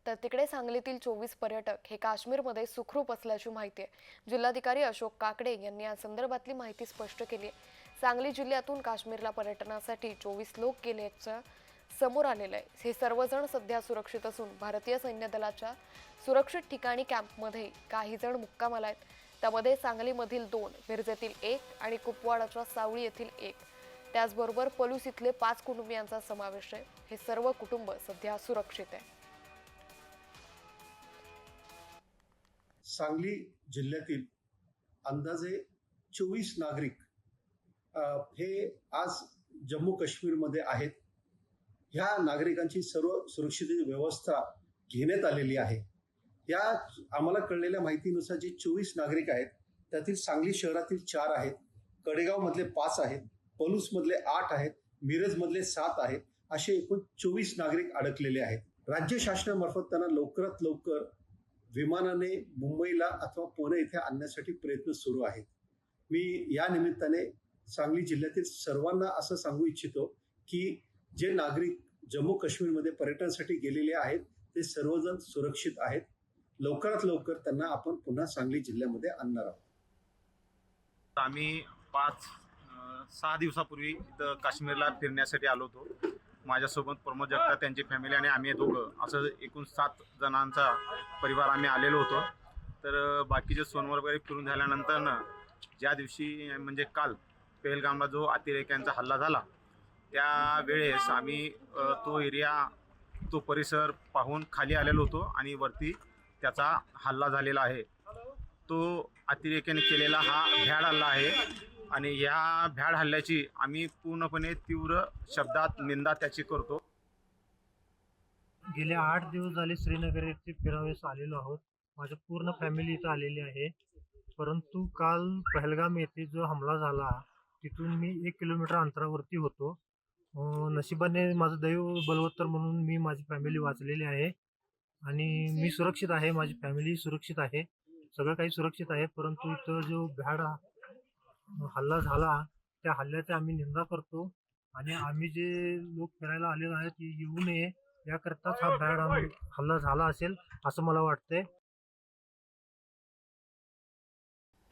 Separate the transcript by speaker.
Speaker 1: तर तिकडे सांगलीतील 24 पर्यटक हे काश्मीरमध्ये सुखरूप असल्याची माहिती आहे। जिल्हाधिकारी अशोक काकडे यांनी या संदर्भातली माहिती स्पष्ट केली आहे। सांगली जिल्ह्यातून काश्मीरला पर्यटनासाठी 24 लोक गेल्याचं समोर आलेलं आहे। हे सर्वजण सध्या सुरक्षित असून भारतीय सैन्य दलाच्या सुरक्षित ठिकाणी कॅम्पमध्ये काही जण मुक्कामाला आहेत। त्यामध्ये सांगलीमधील 2, मिरजेतील 1 आणि कुपवाडाच्या सावळी येथील 1, त्याचबरोबर पलूस इथले 5 कुटुंबियांचा समावेश आहे। हे सर्व कुटुंब सध्या सुरक्षित आहे।
Speaker 2: सांगली जिल्ह्यातील अंदाजे 24 नागरिक हे आज जम्मू काश्मीरमध्ये आहेत। ह्या नागरिकांची सर्व सुरक्षिततेची व्यवस्था घेण्यात आलेली आहे। या आम्हाला कळलेल्या माहितीनुसार जे 24 नागरिक आहेत त्यातील सांगली शहरातील 4 आहेत, कडेगाव मधले 5 आहेत, पलूस मधले 8 आहेत, मिरज मधले 7 आहेत, असे एकूण 24 नागरिक अडकलेले आहेत। राज्य शासनामार्फत त्यांना लवकरात लवकर विमानाने मुंबईला अथवा पुणे येथे आणण्यासाठी प्रयत्न सुरू आहेत। मी या निमित्ताने सांगली जिल्ह्यातील सर्वांना असं सांगू इच्छितो की जे नागरिक जम्मू काश्मीरमध्ये पर्यटनासाठी गेलेले आहेत ते सर्वजण सुरक्षित आहेत। लवकरात लवकर त्यांना आपण पुन्हा सांगली जिल्ह्यामध्ये आणणार आहोत।
Speaker 3: आम्ही 5-6 दिवसापूर्वी इथं काश्मीरला फिरण्यासाठी आलो होतो। माझ्यासोबत प्रमोद जगताप त्यांची फॅमिली आणि आम्ही दोघं असं एकूण 7 जणांचा परिवार आम्ही आलेलो होतो। तर बाकीचे सोनवार वगैरे फिरून झाल्यानंतर ज्या दिवशी म्हणजे काल पहलगामला जो अतिरेक्यांचा हल्ला झाला त्यावेळेस आम्ही तो एरिया तो परिसर पाहून खाली आलेलो होतो आणि वरती त्याचा हल्ला झालेला आहे। तो अतिरेक्याने केलेला हा भ्याड हल्ला आहे आणि या भ्याड हल्ल्याची आम्ही पूर्णपणे तीव्र शब्दात निंदा त्याची करतो।
Speaker 4: गेले 8 दिवस झाले श्रीनगर येथे फिरावेस आलेलो आहोत। माझी पूर्ण फॅमिली इथं आलेली आहे। परंतु काल पहलगाम येथे जो हमला झाला तिथून मी 1 किलोमीटर अंतरावरती होतो। नशिबाने माझं दैव बलवत्तर म्हणून मी माझी फॅमिली वाचलेली आहे आणि मी सुरक्षित आहे, माझी फॅमिली सुरक्षित आहे, सगळं काही सुरक्षित आहे। परंतु इथं जो भ्याड हल्ला झाला त्या हल्ल्याची आम्ही निंदा करतो आणि आम्ही जे लोक फिरायला आलेलो आहेत ते येऊ नये याकरताच हा भ्याड हल्ला झाला असेल असं मला वाटतंय।